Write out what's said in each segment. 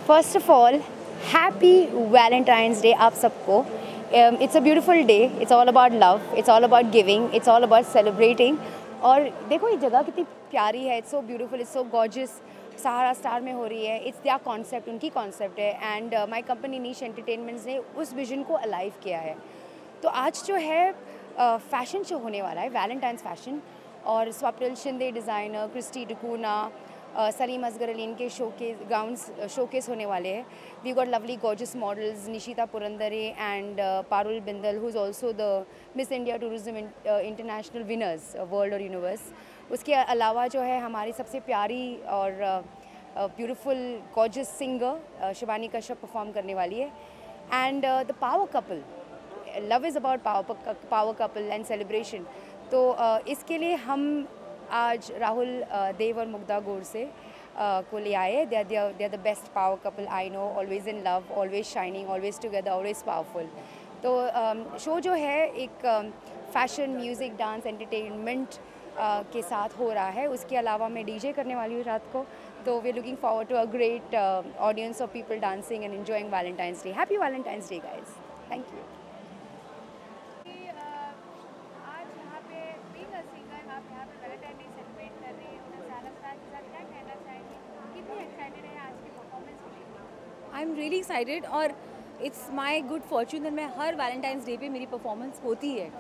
First of all happy Valentine's day आप सबको. It's a beautiful day. It's all about love, it's all about giving, it's all about celebrating. और देखो ये जगह कितनी प्यारी है. It's so beautiful, it's so gorgeous. Sahara star में हो रही है. इट्स देयर कॉन्सेप्ट, उनकी कॉन्सेप्ट है. And my company niche entertainments ने उस विजन को अलाइव किया है. तो आज जो है फैशन शो होने वाला है, वैलेंटाइंस फैशन. और स्वप्निल शिंदे डिज़ाइनर, क्रिस्टी डुकूना, सलीम असगर अली, इनके गाउन्स शोकेस होने वाले हैं. We got lovely gorgeous models Nishita Purandare and Parul Bindal, who is also the Miss India tourism international winners World और यूनिवर्स. उसके अलावा जो है हमारी सबसे प्यारी और beautiful gorgeous singer Shivani Kashyap perform करने वाली है. And the power couple, love is about power couple and celebration. तो इसके लिए हम आज राहुल देव और मुग्धा गोडसे को ले आए. They are the best power couple I know. Always in love, always shining, always together, always powerful. तो शो जो है एक फैशन, म्यूज़िक, डांस, एंटरटेनमेंट के साथ हो रहा है. उसके अलावा मैं डीजे करने वाली हूँ रात को. तो we are looking forward to a great audience of people dancing and enjoying valentine's day. Happy Valentine's day guys. Thank you. I am really excited और it's my good fortune that मैं हर Valentine's day पे मेरी performance होती है,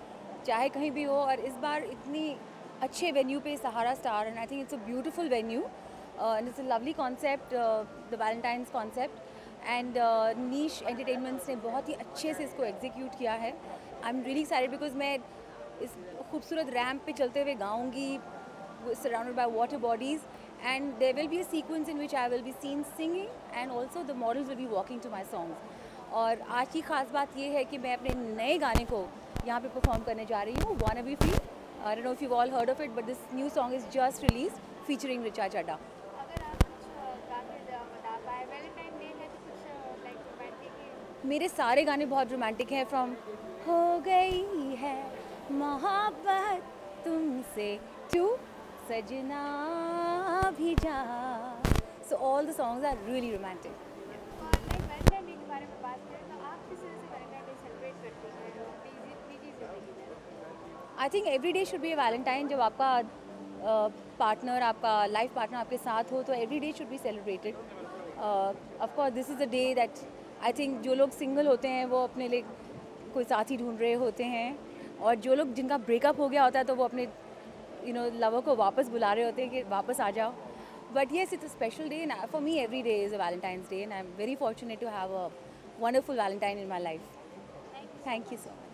चाहे कहीं भी हो. और इस बार इतनी अच्छे वेन्यू पे Sahara Star, and I think it's a beautiful venue and it's a lovely concept, the valentine's concept. And Neesh entertainments ने बहुत ही अच्छे से इसको एग्जीक्यूट किया है. I am really excited because मैं इस खूबसूरत रैम्प पे चलते हुए गाऊँगी, surrounded by water bodies. And there will be a sequence in which I will be seen singing and also the models will be walking to my songs. और आज की ख़ास बात ये है कि मैं अपने नए गाने को यहाँ पे परफॉर्म करने जा रही हूँ, Wanna Be Free. I don't know if you've all heard of it, but this new song is just released featuring Richa Chadha. अगर आप कुछ गाने बता पाए, वैलेंटाइन डे है तो कुछ लाइक रोमांटिक है? मेरे सारे गाने बहुत रोमांटिक हैं, फ्रॉम हो गई है मोहब्बत तुमसे टू सजना भी जा. So all the songs are really romantic. और लाइक वैलेंटाइन डे के बारे में बात करें तो आप किस तरह से वैलेंटाइन डे सेलिब्रेट करती हैं निजी ज़िंदगी में? I think every day should be A Valentine. जब आपका पार्टनर, आपका लाइफ पार्टनर आपके साथ हो तो every day should be celebrated. Of course this is the day that I think जो लोग सिंगल होते हैं वो अपने लिए कोई साथी ढूंढ रहे होते हैं, और जो लोग जिनका ब्रेकअप हो गया होता है तो वो अपने लवर को वापस बुला रहे होते हैं कि वापस आ जाओ. But yes, it's a special day. For me every day is a Valentine's day and I am very fortunate to have a wonderful Valentine in my life. Thank you so much.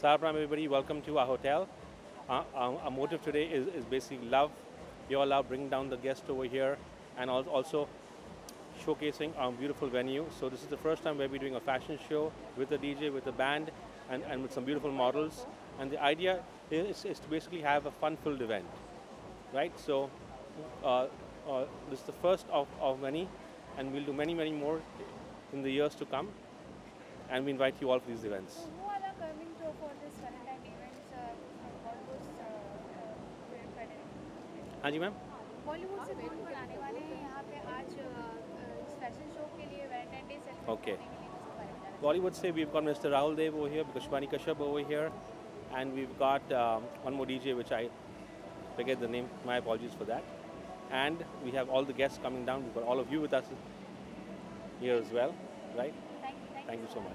Saram everybody, welcome to our hotel. Our motive today is basically love. We all love bringing down the guests over here and also showcasing our beautiful venue. So this is the first time we'll be doing a fashion show with a DJ, with a band and with some beautiful models. And the idea is to basically have a fun-filled event, right? So this is the first of many, and we'll do many more in the years to come. And we invite you all for these events. So who are coming to for this Valentine events? Bollywood हाँ जी ma'am. Bollywood से कौन आने वाले हैं यहाँ पे आज इस फैशन शो के लिए वैलेंटाइन डे सेलिब्रेट Okay. करने के लिए किसके बारे में जानते हैं? Bollywood say we've got Mr. Rahul Dev over here, because Shivani Kashyap over here, and we've got one more DJ which I forget the name. My apologies for that. And we have all the guests coming down. We've got all of you with us here as well, right? Thank you so much.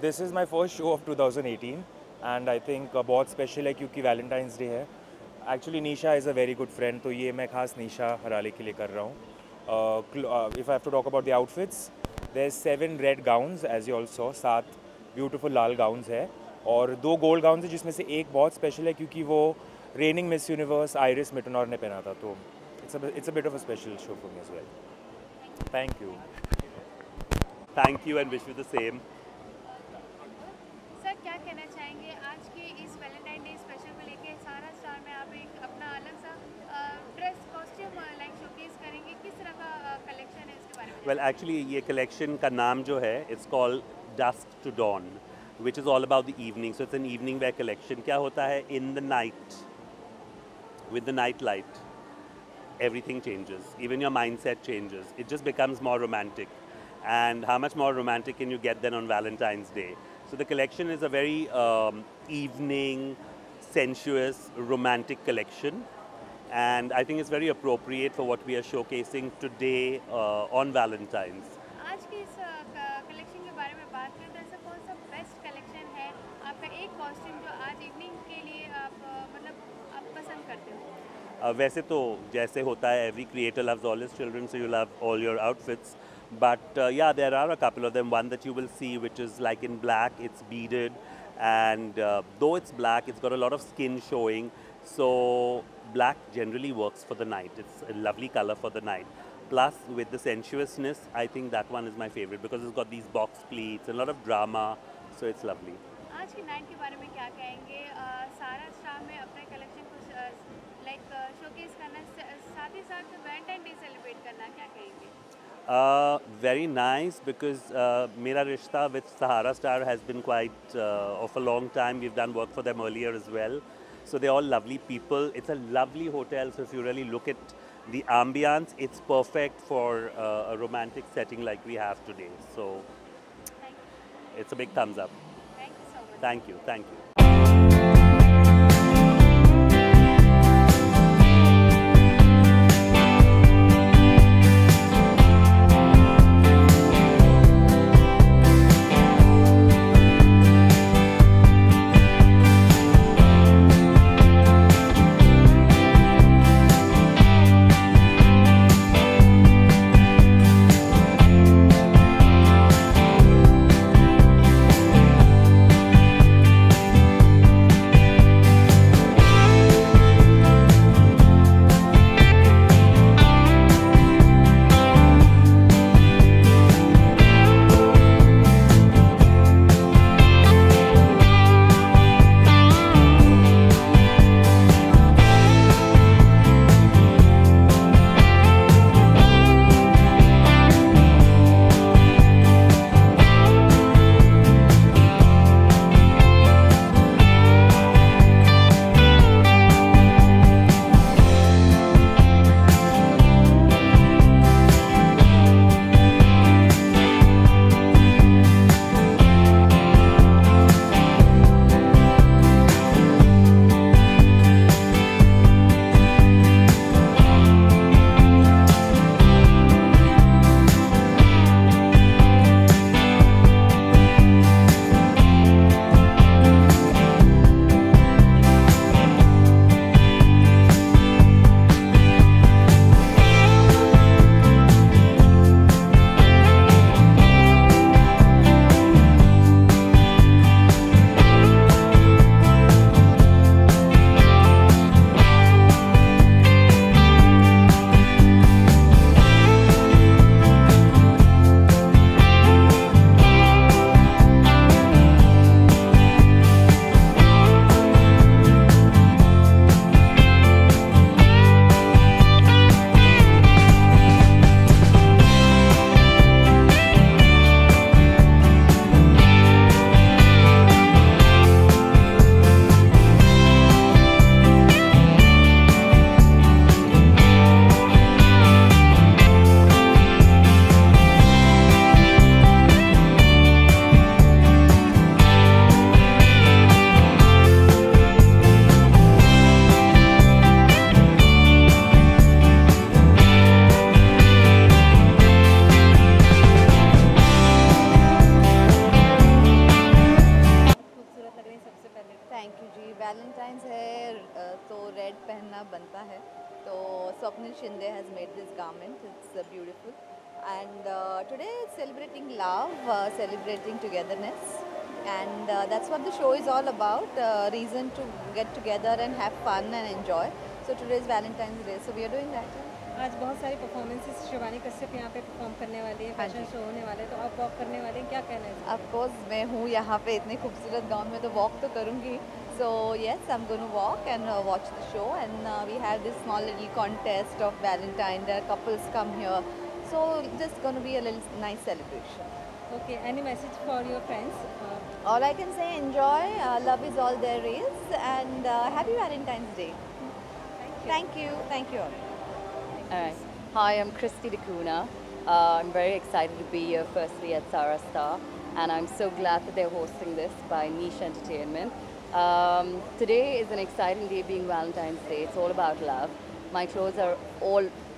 This is my first show of 2018 and I think बहुत special है क्योंकि Valentine's Day है. Actually Nisha is a very good friend, तो ये मैं खास Nisha हराले के लिए कर रहा हूँ. If I have to talk about the outfits, there's 7 red gowns as you all saw, 7 beautiful Lal gowns है और 2 gold gowns है जिसमें से एक बहुत special है क्योंकि वो reigning Miss Universe Iris Mittenor ने पहना था, तो it's a bit of a special show for me as well. Thank you. Thank you and wish you the same. Sir क्या कहना चाहेंगे आज के इस वैलेंटाइन डे स्पेशल को लेके सारा स्टार में आप एक अपना अलग सा ड्रेस कॉस्ट्यूम लाइक शोकेस करेंगे, किस तरह का कलेक्शन है इसके बारे में? Well, actually ये collection का नाम जो है it's called Dusk to Dawn, which is all about the evening. So it's an evening wear collection. क्या होता है in the night, with the night light, everything changes. Even your mindset changes. It just becomes more romantic. And how much more romantic can you get than on Valentine's Day? So the collection is a very evening, sensuous, romantic collection. And I think it's very appropriate for what we are showcasing today on Valentine's. आज की इस collection के बारे में बात करें तो ऐसा कौन सा बेस्ट कलेक्शन है आपका एक कॉस्ट्यूम जो आज इवनिंग के लिए आप मतलब आप पसंद करते हो? वैसे तो जैसे होता है every creator loves all his children, so you love all your outfits. But yeah, there are a couple of them. One that you will see which is like in black, it's beaded, and though it's black, it's got a lot of skin showing. So black generally works for the night. It's a lovely color for the night. Plus with the sensuousness, I think that one is my favorite because it's got these box pleats and a lot of drama, so it's lovely. आज की night के बारे में क्या कहेंगे? सारा star में अपने कलेक्शन को लाइक शोकेस करना, साथ ही साथ वैलेंटाइन डे सेलिब्रेट करना, क्या कहेंगे? Very nice because Mera Rishta with Sahara Star has been quite of a long time. We've done work for them earlier as well. So they're all lovely people. It's a lovely hotel. So if you really look at the ambience, it's perfect for a romantic setting like we have today. So it's a big thumbs up. Thank you so much. Thank you. Thank you. Valentine's है तो red पहनना बनता है. तो Swapnil Shinde has made this garment. It's beautiful. And today it's celebrating love, celebrating togetherness. And that's what the show is all about. Reason to get together and have fun and enjoy. So today is Valentine's Day. So we are doing that. आज बहुत सारी performances Shivani Kashyap यहाँ पे perform करने वाली है, fashion show होने वाले हैं, तो आप वॉक करने वाले हैं, क्या कहना है? Of course मैं हूँ यहाँ पे इतने खूबसूरत गाउन में, तो वॉक तो करूँगी. So yes, I'm going to walk and watch the show, and we have this small little contest of Valentine. There are couples come here, so just going to be a little nice celebration. Okay, any message for your friends? All I can say, enjoy. Love is all there is, and happy Valentine's Day. Thank you. Thank you all. All right. Hi, I'm Christy DeCuna. I'm very excited to be here firstly at Sahara Star, and I'm so glad that they're hosting this by Niche Entertainment. Today is an exciting day, being Valentine's Day. It's all about love. My clothes are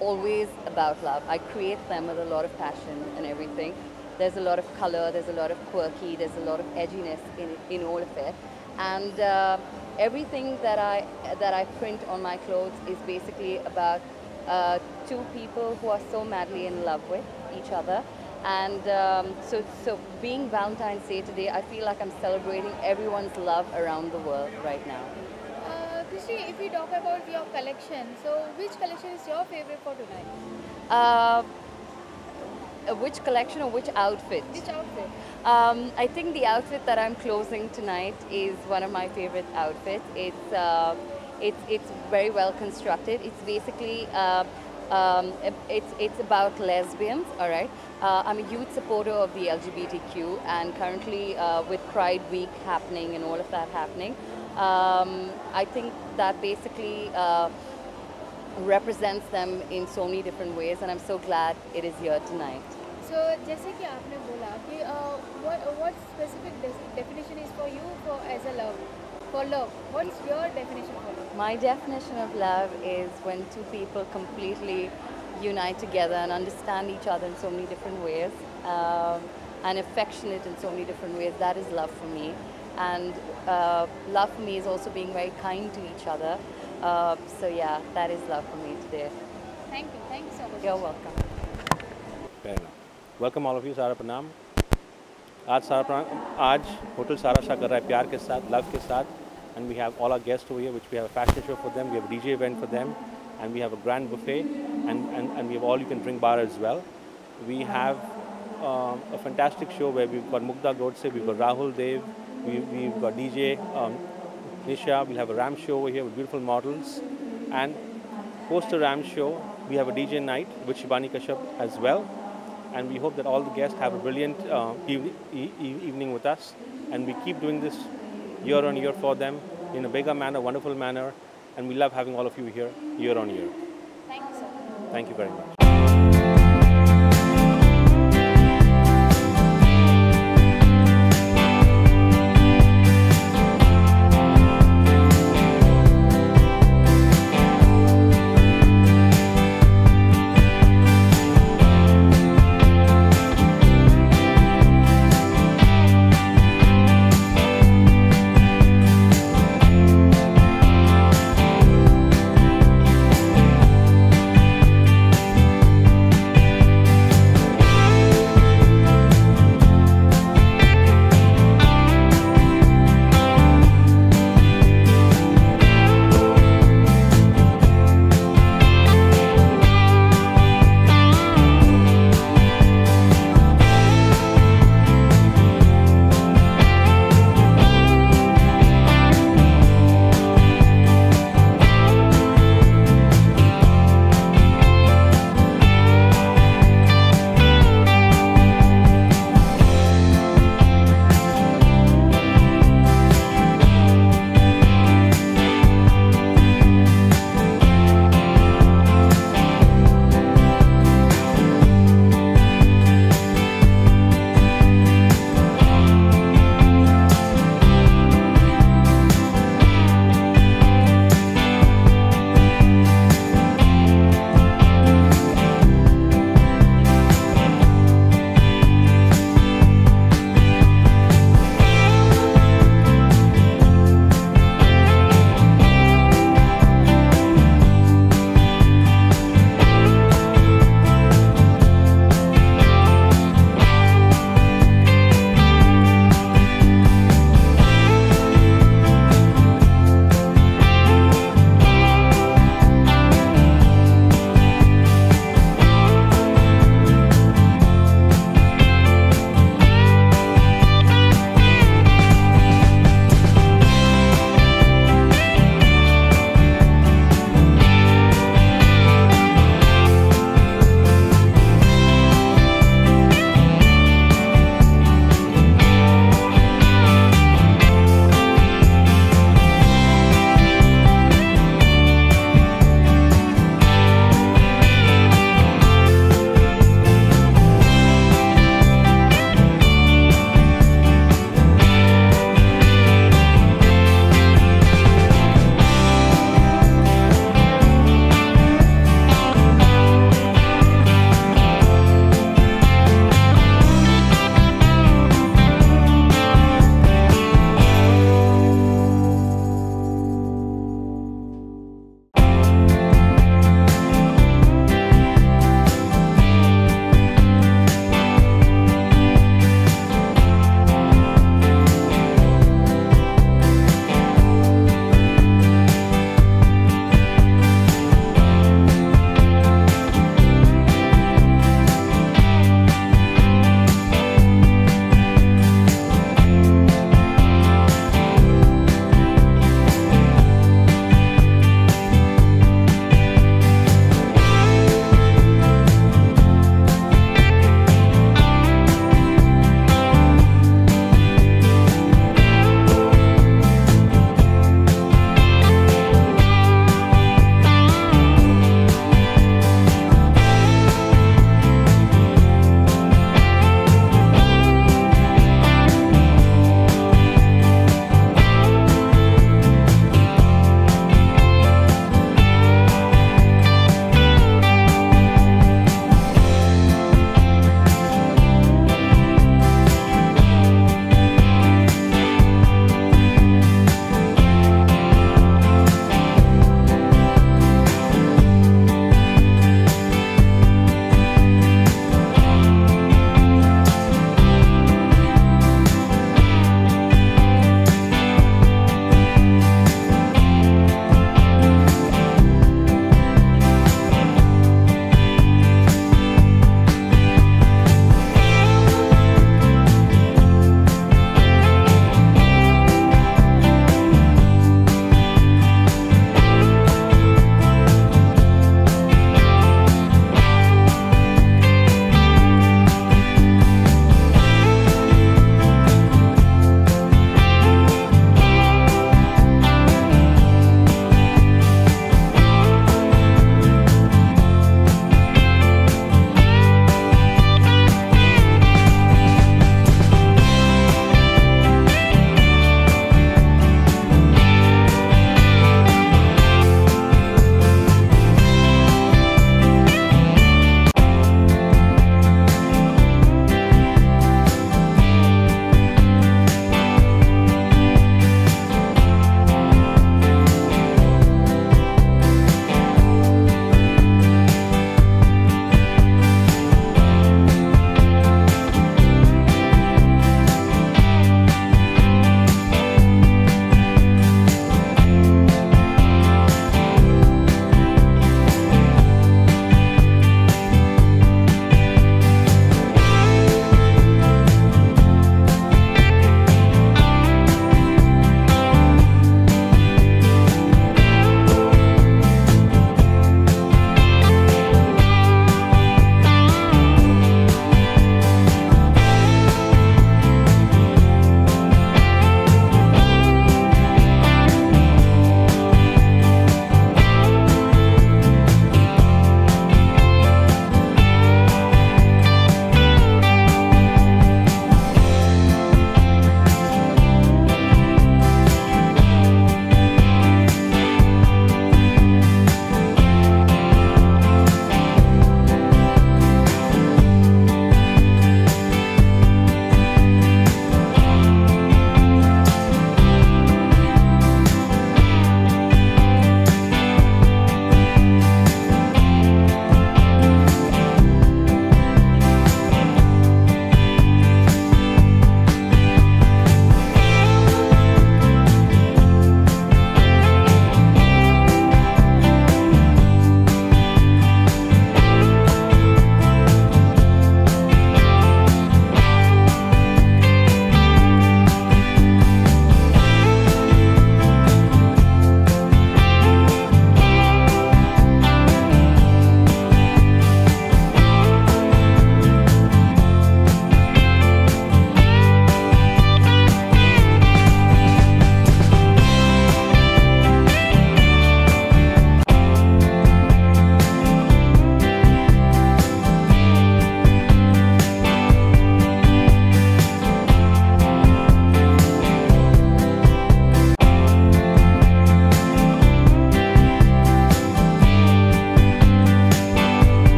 always about love. I create them with a lot of passion and everything. There's a lot of color, there's a lot of quirky, there's a lot of edginess in all of it. And everything that I print on my clothes is basically about two people who are so madly in love with each other. And so being Valentine's Day today, I feel like I'm celebrating everyone's love around the world right now. Christy, if we talk about your collection, so which collection is your favorite for tonight? Which collection or which outfit? Which outfit? I think the outfit that I'm closing tonight is one of my favorite outfits. It's very well constructed. It's basically it's about lesbians. All right. I'm a huge supporter of the LGBTQ, and currently with Pride Week happening and all of that happening, I think that basically represents them in so many different ways, and I'm so glad it is here tonight. So जैसे कि आपने बोला कि what specific definition is for you for as a love for love? What's your definition for love? My definition of love is when two people completely unite together and understand each other in so many different ways, and affectionate in so many different ways. That is love for me. And love for me is also being very kind to each other. So yeah, that is love for me today. Thank you so much. You're welcome. Fair enough. Welcome all of you. सारा प्रणाम. आज hotel सारा शाह कर रहा है प्यार के साथ, लव के साथ, and we have all our guests over here, which we have a fashion show for them, we have a DJ event for them, and we have a grand buffet, and we have all you can drink bar as well. We have a fantastic show where we've got Mugdha Godse, we've got Rahul Dev, we've got DJ Nisha. We'll have a Ram show over here with beautiful models, and post a Ram show we have a DJ night with Shivani Kashyap as well. And we hope that all the guests have a brilliant evening with us, and we keep doing this year on year for them in a bigger manner, wonderful manner, and we love having all of you here year on year. Thank you so much. Thank you very much.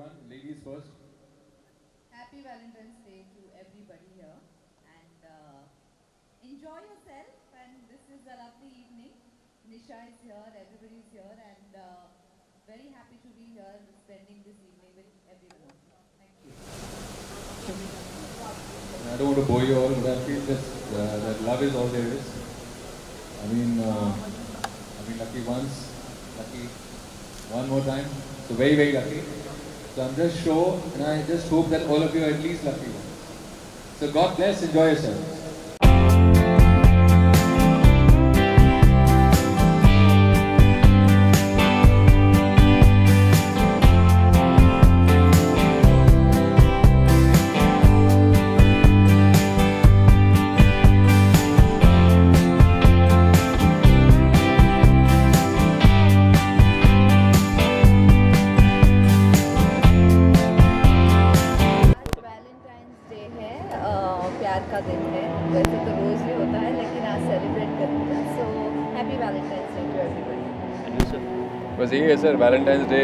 everyone. Ladies first. Happy Valentine's Day to everybody here, and enjoy yourself. And this is a lovely evening. Nisha is here, everybody is here, and very happy to be here spending this evening with everyone. Thank you. I don't want to bore you all, but I feel that love is all there is. I mean, lucky once, lucky one more time. So very, very lucky. So I'm just sure, and I just hope that all of you are at least lucky ones. So God bless, enjoy yourselves. प्यार का दिन है, वैसे तो रोज़ ही होता है लेकिन आज सेलिब्रेट करते हैं. So happy Valentine's day to everybody. बस यही है सर, वैलेंटाइंस डे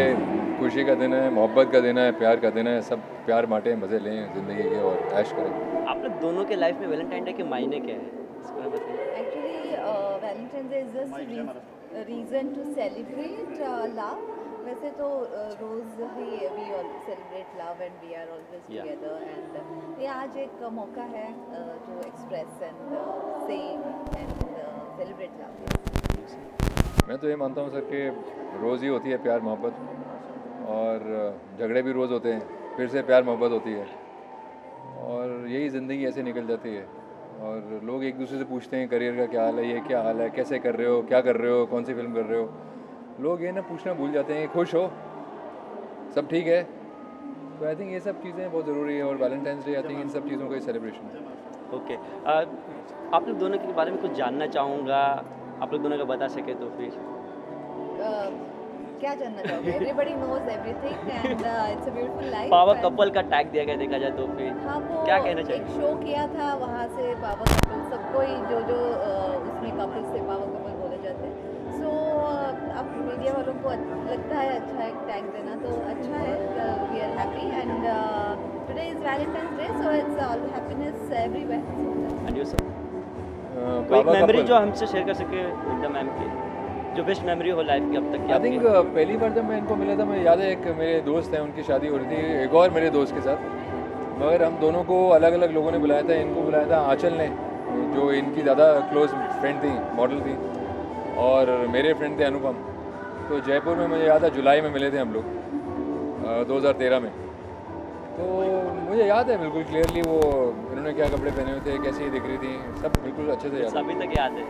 खुशी का दिन है, मोहब्बत का दिन है, प्यार का दिन है. सब प्यार बांटें, मज़े लें ज़िंदगी के और ऐश करें. आप लोग दोनों के लाइफ में वैलेंटाइन डे के मायने क्या है, इसको बताइए. Actually valentine's day is just reason to celebrate love. वैसे तो रोज़ ही we all celebrate love and we are always together, and ये आज एक मौका है to express and say and celebrate love. मैं तो ये मानता हूँ सर कि रोज़ ही होती है प्यार मोहब्बत, और झगड़े भी रोज़ होते हैं, फिर से प्यार मोहब्बत होती है, और यही ज़िंदगी ऐसे निकल जाती है. और लोग एक दूसरे से पूछते हैं करियर का क्या हाल है, ये क्या हाल है, कैसे कर रहे हो, क्या कर रहे हो, कौन सी फिल्म कर रहे हो. लोग ये ना पूछना भूल जाते हैं, खुश हो, सब ठीक है. तो आई थिंक ये सब चीज़ें बहुत ज़रूरी है, और Valentine's day I think in सब चीज़ों का सेलिब्रेशन है. ओके, आप लोग दोनों के बारे में कुछ जानना चाहूँगा, आप लोग दोनों का बता सके तो फिर. क्या जानना चाहोगे? Everybody knows everything and it's a beautiful life. Power couple का टैग दिया गया देखा जाए तो फिर हाँ, वो क्या कहना चाहिए? एक शो किया था, वहाँ से पावर कपल सबको ही जो उसमें कपल्स से पावर कपल बोले जाते हैं. सो अब मीडिया वालों को लगता है अच्छा एक टैग देना, तो अच्छा है. We are happy and today is Valentine's day, so it's all happiness everywhere. And you sir, कोई मेमोरी जो हमसे शेयर कर सके विद्या मैम की, जो बेस्ट मेमोरी हो लाइफ की अब तक की? आई थिंक पहली बार जब मैं इनको मिला था, मुझे याद है एक मेरे दोस्त हैं, उनकी शादी हो रही थी एक और मेरे दोस्त के साथ, मगर हम दोनों को अलग अलग लोगों ने बुलाया था. इनको बुलाया था आंचल ने, जो इनकी ज़्यादा क्लोज फ्रेंड थी, मॉडल थी, और मेरे फ्रेंड थे अनुपम. तो जयपुर में मुझे याद है जुलाई में मिले थे हम लोग 2013 में. तो मुझे याद है बिल्कुल क्लियरली वो इन्होंने क्या कपड़े पहने हुए थे, कैसी दिख रही थी, सब बिल्कुल अच्छे से याद है. अभी तक याद है.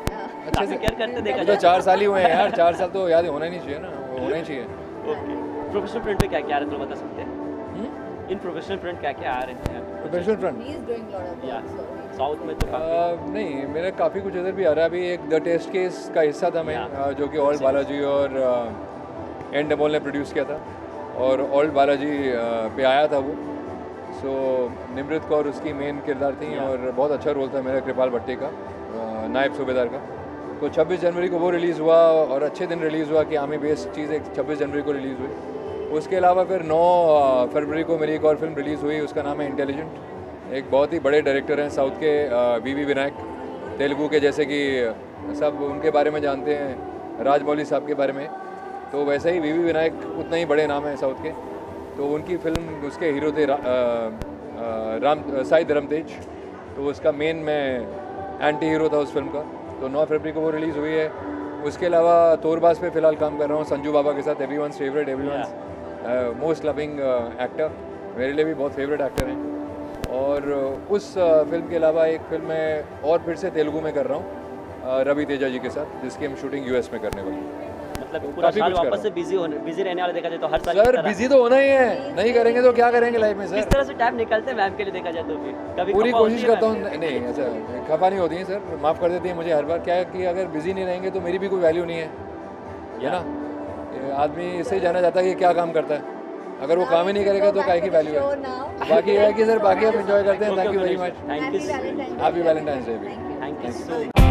अच्छे से केयर करते देखा तो 4 साल ही हुए हैं यार, 4 साल तो याद होना ही नहीं चाहिए ना, वो होना ही चाहिए. ओके, प्रोफेशनल फ्रंट पे क्या क्या आ रहा है तो बता सकते हैं? इन प्रोफेशनल फ्रंट क्या क्या आ रहे हैं? प्रोफेशनल फ्रंट साउथ में तो नहीं, मेरा काफ़ी कुछ इधर भी आ रहा है. अभी एक द टेस्ट केस का हिस्सा था मैं, जो कि ऑल्ड बालाजी और एन डमोल ने प्रोड्यूस किया था, और ऑल्ड बालाजी पे आया था वो. सो निमृत कौर उसकी मेन किरदार थी, और बहुत अच्छा रोल था मेरा कृपाल भट्टी का, नायब सूबेदार का. तो 26 जनवरी को वो रिलीज़ हुआ, और अच्छे दिन रिलीज़ हुआ कि आर्मी बेस्ड चीज़ एक 26 जनवरी को रिलीज़ हुई. उसके अलावा फिर 9 फरवरी को मेरी एक और फिल्म रिलीज़ हुई, उसका नाम है इंटेलिजेंट. एक बहुत ही बड़े डायरेक्टर हैं साउथ के, वी विनायक, तेलुगु के, जैसे कि सब उनके बारे में जानते हैं, राजमौली साहब के बारे में. तो वैसे ही वी विनायक उतना ही बड़े नाम हैं साउथ के. तो उनकी फिल्म, उसके हीरो थे साई धर्मतेज. तो उसका मेन मैं एंटी हीरो था उस फिल्म का. तो 9 फरवरी को वो रिलीज़ हुई है. उसके अलावा तोरबाज पे फ़िलहाल काम कर रहा हूँ संजू बाबा के साथ, everyone's favourite, everyone's most loving actor, मेरे लिए भी बहुत फेवरेट एक्टर हैं. और उस फिल्म के अलावा एक फिल्म मैं और फिर से तेलुगु में कर रहा हूँ रवि तेजा जी के साथ, जिसकी हम शूटिंग यूएस में करने वाले हैं. मतलब पूरा साल वापस से बिजी रहने वाले देखा जाए तो हर साल सर बिजी तो होना ही है, नहीं करेंगे तो क्या करेंगे लाइफ में सर. किस तरह से टाइम निकलते हैं मैम के लिए देखा जाए तो फिर कभी पूरी कोशिश करता हूँ. नहीं ऐसा खफा नहीं होती है सर, माफ़ कर देती है मुझे हर बार. क्या कि अगर बिजी नहीं रहेंगे तो मेरी भी कोई वैल्यू नहीं है ना. आदमी इससे ही जाना चाहता है कि क्या काम करता है. अगर वो काम ही नहीं करेगा तो काय की वैल्यू है. बाकी है कि सर, बाकी आप एंजॉय करते हैं. Thank you very much. Thank you. Happy Valentine's day. Thank you so much.